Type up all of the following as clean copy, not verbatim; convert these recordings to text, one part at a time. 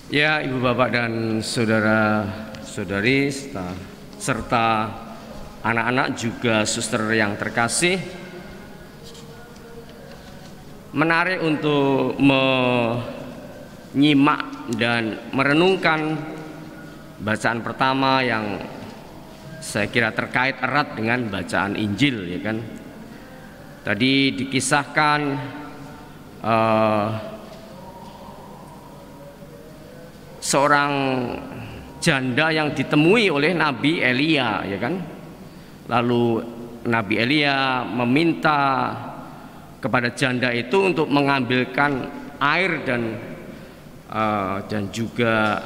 Ya, Ibu Bapak dan saudara-saudari serta anak-anak juga suster yang terkasih, menarik untuk menyimak dan merenungkan bacaan pertama yang saya kira terkait erat dengan bacaan Injil, ya kan. Tadi dikisahkan seorang janda yang ditemui oleh Nabi Elia, ya kan. Lalu Nabi Elia meminta kepada janda itu untuk mengambilkan air dan juga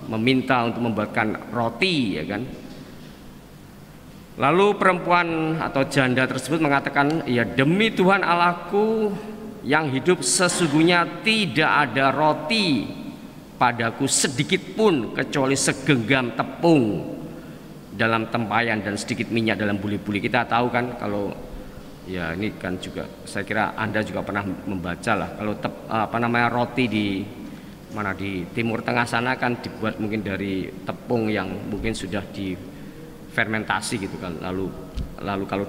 meminta untuk membuatkan roti, ya kan. Lalu perempuan atau janda tersebut mengatakan, ya demi Tuhan Allahku yang hidup, sesungguhnya tidak ada roti padaku sedikit pun kecuali segenggam tepung dalam tempayan dan sedikit minyak dalam buli-buli. Kita tahu kan, kalau ya ini kan juga saya kira Anda juga pernah membaca lah, kalau roti di Timur Tengah sana kan dibuat mungkin dari tepung yang mungkin sudah difermentasi gitu kan, lalu kalau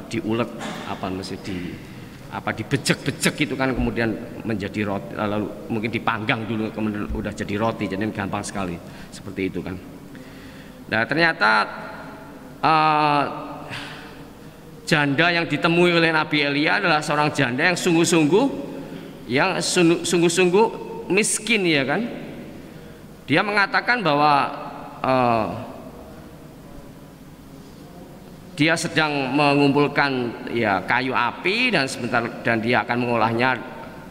diulet dibejek-bejek gitu kan, kemudian menjadi roti, lalu mungkin dipanggang dulu kemudian udah jadi roti, jadi gampang sekali seperti itu kan. Nah, ternyata janda yang ditemui oleh Nabi Elia adalah seorang janda yang sungguh-sungguh miskin, ya kan. Dia mengatakan bahwa dia sedang mengumpulkan ya kayu api dan dia akan mengolahnya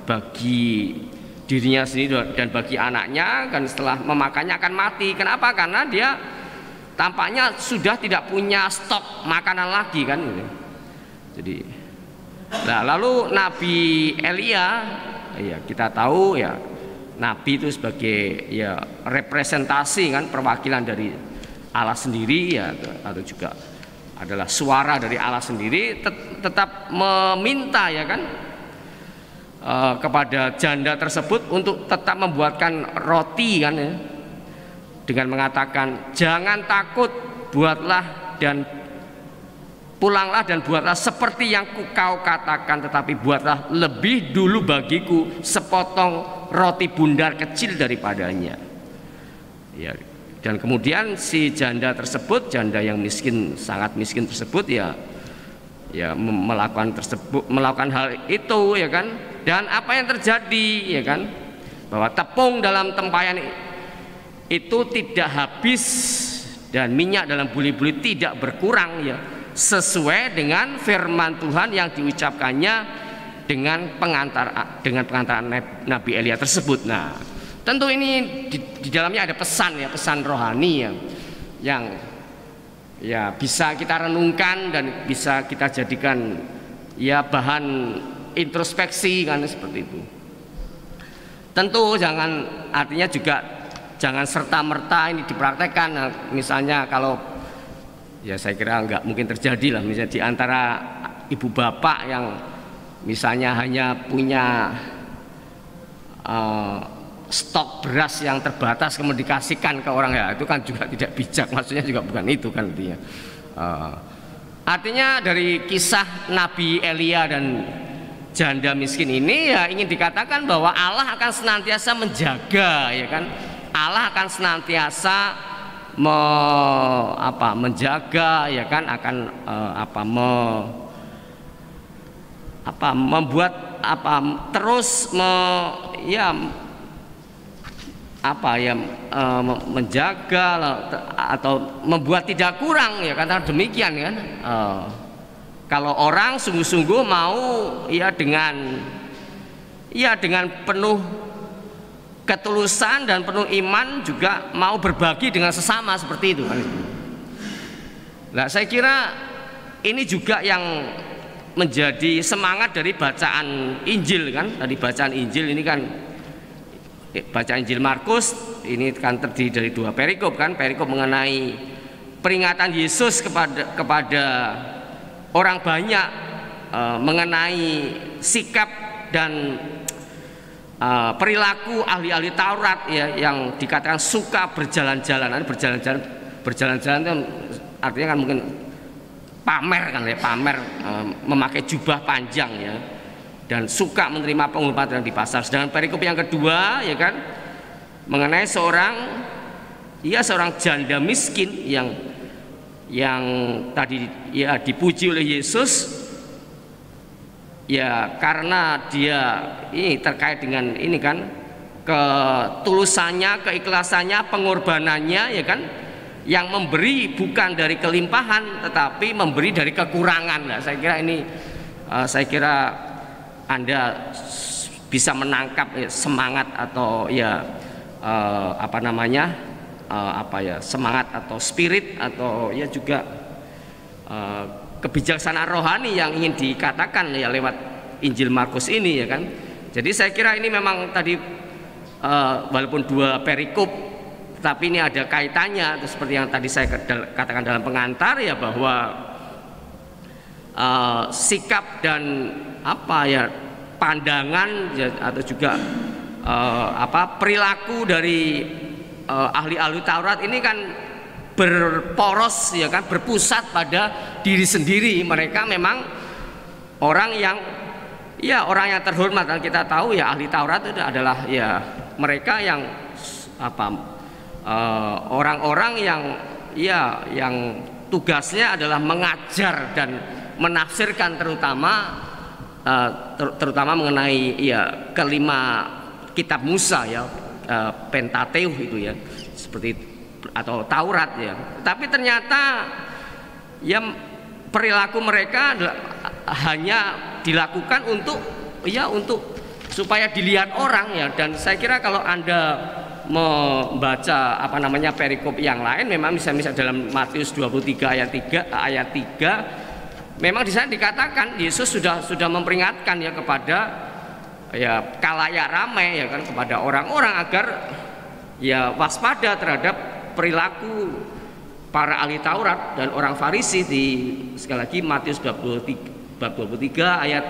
bagi dirinya sendiri dan bagi anaknya, kan setelah memakannya akan mati. Kenapa? Karena dia tampaknya sudah tidak punya stok makanan lagi kan. Jadi, nah lalu Nabi Elia, ya kita tahu ya Nabi itu sebagai ya representasi kan, perwakilan dari Allah sendiri ya, atau juga adalah suara dari Allah sendiri, tetap meminta ya kan kepada janda tersebut untuk tetap membuatkan roti kan ya, dengan mengatakan, jangan takut, pulanglah dan buatlah seperti yang kau katakan, tetapi buatlah lebih dulu bagiku sepotong roti bundar kecil daripadanya. Ya, dan kemudian si janda tersebut, janda yang miskin, sangat miskin tersebut ya melakukan hal itu, ya kan. Dan apa yang terjadi, ya kan, bahwa tepung dalam tempayan itu tidak habis dan minyak dalam buli-buli tidak berkurang, ya, sesuai dengan firman Tuhan yang diucapkannya dengan pengantaran Nabi Elia tersebut. Nah, tentu ini di dalamnya ada pesan, ya, pesan rohani yang ya bisa kita renungkan dan bisa kita jadikan ya bahan introspeksi kan, seperti itu. Tentu artinya juga jangan serta-merta ini dipraktekkan. Nah, misalnya kalau ya saya kira nggak mungkin terjadi lah, misalnya di antara ibu bapak yang misalnya hanya punya stok beras yang terbatas kemudian dikasihkan ke orang, ya itu kan juga tidak bijak, maksudnya juga bukan itu kan artinya. Artinya dari kisah Nabi Elia dan janda miskin ini ya ingin dikatakan bahwa Allah akan senantiasa menjaga, ya kan. Allah akan senantiasa menjaga, ya kan, akan membuat menjaga atau membuat tidak kurang, ya karena demikian kan. Kalau orang sungguh-sungguh mau dengan penuh ketulusan dan penuh iman juga mau berbagi dengan sesama, seperti itu kan. Nah, saya kira ini juga yang menjadi semangat dari bacaan Injil kan. Dari bacaan Injil ini kan, bacaan Injil Markus ini kan terdiri dari 2 perikop kan. Perikop mengenai peringatan Yesus kepada orang banyak mengenai sikap dan perilaku ahli-ahli Taurat ya, yang dikatakan suka berjalan-jalan itu artinya kan mungkin pamer kan ya, pamer memakai jubah panjang ya, dan suka menerima pengobatan di pasar. Sedangkan perikop yang kedua ya kan mengenai seorang janda miskin yang tadi ya dipuji oleh Yesus ya, karena dia ini terkait dengan ini kan ketulusannya, keikhlasannya, pengorbanannya ya kan, yang memberi bukan dari kelimpahan tetapi memberi dari kekurangan. Nah, saya kira ini saya kira Anda bisa menangkap semangat atau ya semangat atau spirit atau ya juga kebijaksanaan rohani yang ingin dikatakan ya lewat Injil Markus ini ya kan. Jadi saya kira ini memang tadi walaupun dua perikop tapi ini ada kaitannya, seperti yang tadi saya katakan dalam pengantar ya, bahwa sikap dan pandangan ya, atau juga perilaku dari ahli-ahli Taurat ini kan berporos ya kan, berpusat pada diri sendiri. Mereka memang orang yang terhormat, dan kita tahu ya ahli Taurat itu adalah ya mereka yang orang-orang yang tugasnya adalah mengajar dan menafsirkan terutama mengenai ya kelima kitab Musa ya, Pentateuch itu ya, seperti itu, atau Taurat ya. Tapi ternyata ya perilaku mereka hanya dilakukan untuk supaya dilihat orang ya. Dan saya kira kalau Anda membaca perikop yang lain, memang misalnya dalam Matius 23 ayat 3 memang di sana dikatakan Yesus sudah memperingatkan ya kepada ya khalayak ramai ya kan, kepada orang-orang agar ya waspada terhadap perilaku para ahli Taurat dan orang Farisi. Sekali lagi Matius bab 23 ayat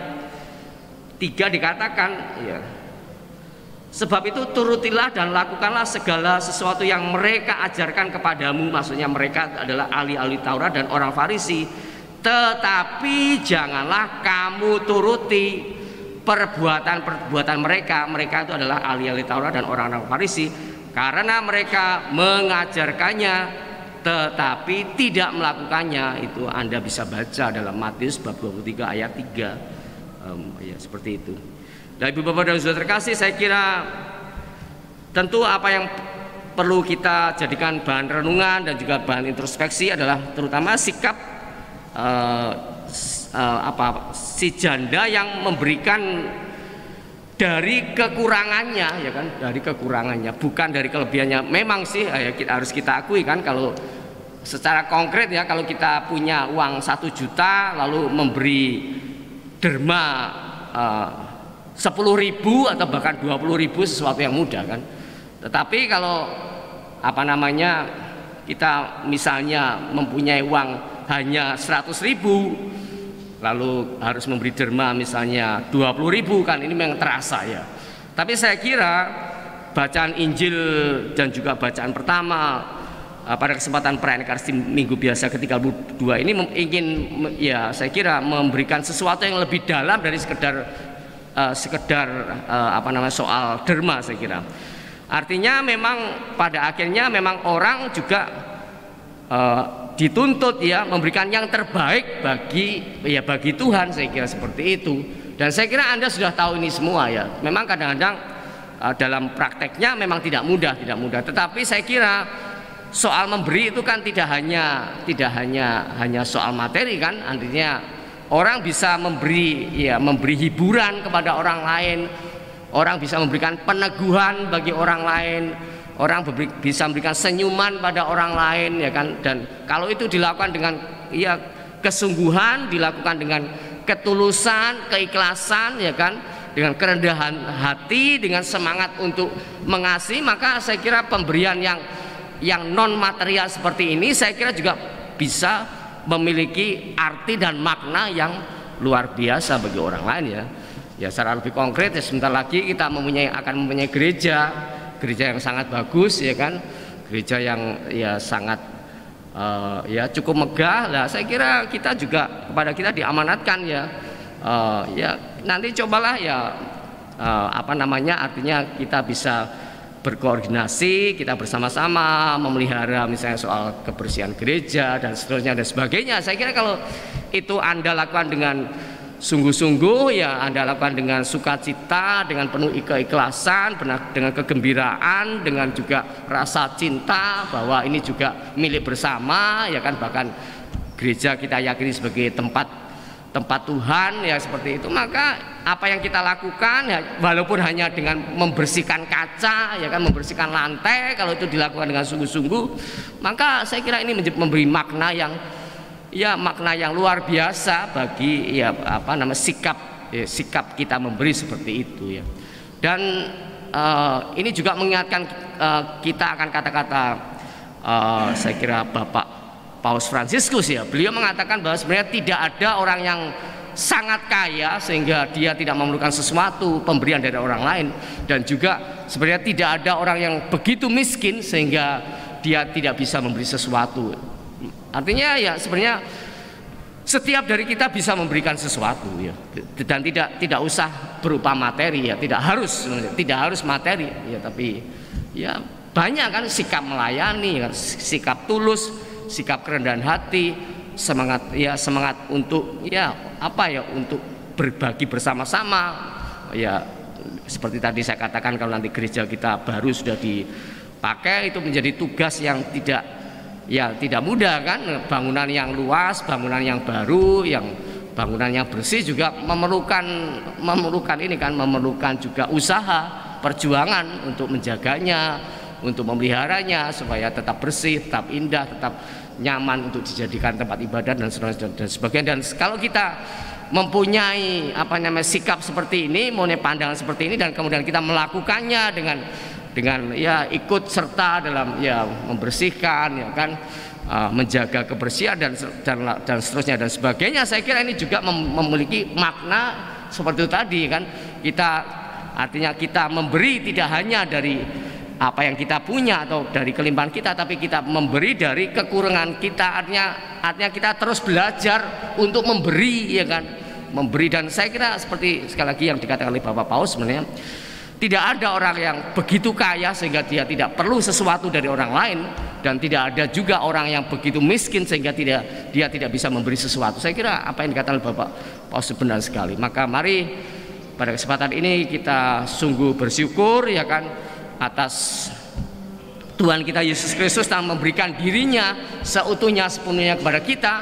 3 dikatakan ya, sebab itu turutilah dan lakukanlah segala sesuatu yang mereka ajarkan kepadamu. Maksudnya mereka adalah ahli-ahli Taurat dan orang Farisi. Tetapi janganlah kamu turuti perbuatan mereka. Mereka itu adalah ahli-ahli Taurat dan orang-orang Farisi, karena mereka mengajarkannya tetapi tidak melakukannya. Itu Anda bisa baca dalam Matius bab 23 ayat 3 ya, seperti itu. Dan Ibu Bapak dan Saudara terkasih, saya kira tentu apa yang perlu kita jadikan bahan renungan dan juga bahan introspeksi adalah terutama sikap si janda yang memberikan dari kekurangannya ya kan, dari kekurangannya bukan dari kelebihannya. Memang sih ya, harus kita akui kan, kalau secara konkret ya, kalau kita punya uang 1 juta lalu memberi derma 10.000 atau bahkan 20.000 sesuatu yang mudah kan. Tetapi kalau kita misalnya mempunyai uang hanya 100.000 lalu harus memberi derma misalnya 20.000 kan, ini memang terasa ya. Tapi saya kira bacaan Injil dan juga bacaan pertama pada kesempatan perayaan Ekaristi Minggu Biasa ke-32 ini ingin ya, saya kira memberikan sesuatu yang lebih dalam dari sekedar soal derma. Saya kira artinya memang pada akhirnya memang orang juga dituntut ya memberikan yang terbaik bagi Tuhan. Saya kira seperti itu, dan saya kira Anda sudah tahu ini semua ya. Memang kadang-kadang dalam prakteknya memang tidak mudah, tetapi saya kira soal memberi itu kan tidak hanya soal materi kan. Artinya orang bisa memberi hiburan kepada orang lain, orang bisa memberikan peneguhan bagi orang lain, orang bisa memberikan senyuman pada orang lain ya kan. Dan kalau itu dilakukan dengan ya kesungguhan, dilakukan dengan ketulusan, keikhlasan ya kan, dengan kerendahan hati, dengan semangat untuk mengasihi, maka saya kira pemberian yang non material seperti ini saya kira juga bisa memiliki arti dan makna yang luar biasa bagi orang lain ya. Ya secara lebih konkret ya sebentar lagi kita akan mempunyai gereja yang sangat bagus ya kan, gereja yang ya sangat ya cukup megah lah. Saya kira kita juga kepada kita diamanatkan ya, ya nanti cobalah ya apa namanya, artinya kita bisa berkoordinasi, kita bersama-sama memelihara misalnya soal kebersihan gereja dan seterusnya dan sebagainya. Saya kira kalau itu Anda lakukan dengan sungguh-sungguh ya, Anda lakukan dengan sukacita, dengan penuh keikhlasan, dengan kegembiraan, dengan juga rasa cinta bahwa ini juga milik bersama ya kan, bahkan gereja kita yakini sebagai tempat Tuhan ya, seperti itu. Maka apa yang kita lakukan ya, walaupun hanya dengan membersihkan kaca ya kan, membersihkan lantai, kalau itu dilakukan dengan sungguh-sungguh, maka saya kira ini memberi makna yang ya, makna yang luar biasa bagi ya apa namanya sikap kita memberi seperti itu ya. Dan ini juga mengingatkan kita akan kata-kata saya kira Bapak Paus Fransiskus ya. Beliau mengatakan bahwa sebenarnya tidak ada orang yang sangat kaya sehingga dia tidak memerlukan sesuatu pemberian dari orang lain, dan juga sebenarnya tidak ada orang yang begitu miskin sehingga dia tidak bisa memberi sesuatu. Artinya ya sebenarnya setiap dari kita bisa memberikan sesuatu ya, dan tidak usah berupa materi ya, tidak harus materi ya, tapi ya banyak kan sikap melayani ya, sikap tulus, sikap kerendahan hati, semangat untuk ya apa ya, untuk berbagi bersama-sama ya. Seperti tadi saya katakan, kalau nanti gereja kita baru sudah dipakai, itu menjadi tugas yang tidak mudah kan. Bangunan yang luas, bangunan yang baru, bangunan yang bersih juga memerlukan ini kan, memerlukan juga usaha, perjuangan untuk menjaganya, untuk memeliharanya supaya tetap bersih, tetap indah, tetap nyaman untuk dijadikan tempat ibadah dan sebagainya. Dan kalau kita mempunyai apa namanya sikap seperti ini, mempunyai pandangan seperti ini, dan kemudian kita melakukannya dengan ya ikut serta dalam ya membersihkan ya kan, menjaga kebersihan dan seterusnya dan sebagainya, saya kira ini juga memiliki makna seperti itu tadi kan. Artinya kita memberi tidak hanya dari apa yang kita punya atau dari kelimpahan kita, tapi kita memberi dari kekurangan kita. Artinya kita terus belajar untuk memberi ya kan, memberi. Dan saya kira seperti sekali lagi yang dikatakan oleh Bapak Paus, sebenarnya tidak ada orang yang begitu kaya sehingga dia tidak perlu sesuatu dari orang lain, dan tidak ada juga orang yang begitu miskin sehingga dia tidak bisa memberi sesuatu. Saya kira apa yang dikatakan oleh Bapak Paus benar sekali. Maka mari pada kesempatan ini kita sungguh bersyukur ya kan atas Tuhan kita Yesus Kristus yang memberikan dirinya seutuhnya sepenuhnya kepada kita,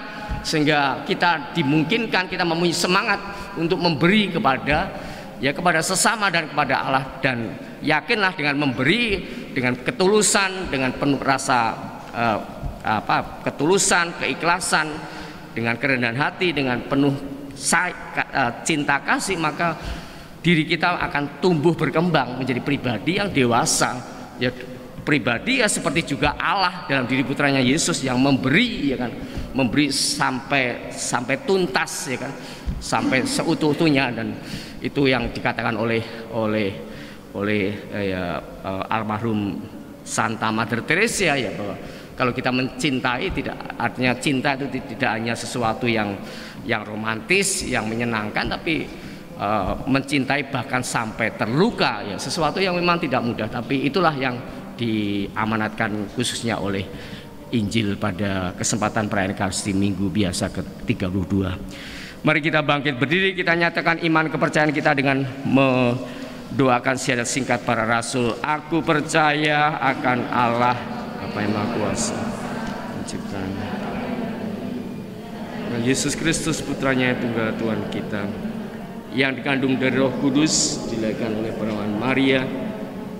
sehingga kita dimungkinkan, kita mempunyai semangat untuk memberi kepada sesama dan kepada Allah. Dan yakinlah dengan memberi dengan ketulusan, dengan penuh rasa ketulusan, keikhlasan, dengan kerendahan hati, dengan penuh cinta kasih, maka diri kita akan tumbuh berkembang menjadi pribadi yang dewasa ya, pribadi ya seperti juga Allah dalam diri putranya Yesus yang memberi ya kan, memberi sampai tuntas ya kan, sampai seutuh-utuhnya. Dan itu yang dikatakan oleh almarhum Santa Mother Teresa ya, bahwa kalau kita mencintai, tidak artinya cinta itu tidak hanya sesuatu yang romantis, yang menyenangkan, tapi mencintai bahkan sampai terluka ya, sesuatu yang memang tidak mudah. Tapi itulah yang diamanatkan khususnya oleh Injil pada kesempatan perayaan Ekaristi Minggu Biasa ke-32. Mari kita bangkit berdiri, kita nyatakan iman kepercayaan kita dengan mendoakan syahadat singkat para rasul. Aku percaya akan Allah Bapa yang Maha Kuasa, penciptaan Yesus Kristus putranya yang tunggal Tuhan kita, yang dikandung dari Roh Kudus, dilahirkan oleh perawan Maria,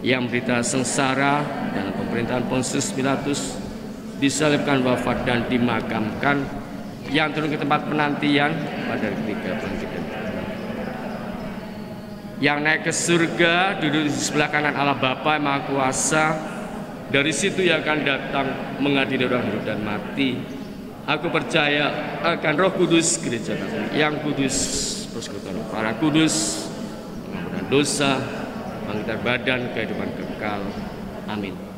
yang menderita sengsara dalam pemerintahan Pontius Pilatus, disalibkan, wafat dan dimakamkan, yang turun ke tempat penantian pada ketika bangkit, yang naik ke surga, duduk di sebelah kanan Allah Bapa yang Maha Kuasa. Dari situ yang akan datang mengadili orang hidup dan mati. Aku percaya akan Roh Kudus, gereja yang kudus, persekutuan para kudus, dosa, bangkit dari badan, kehidupan kekal. Amin.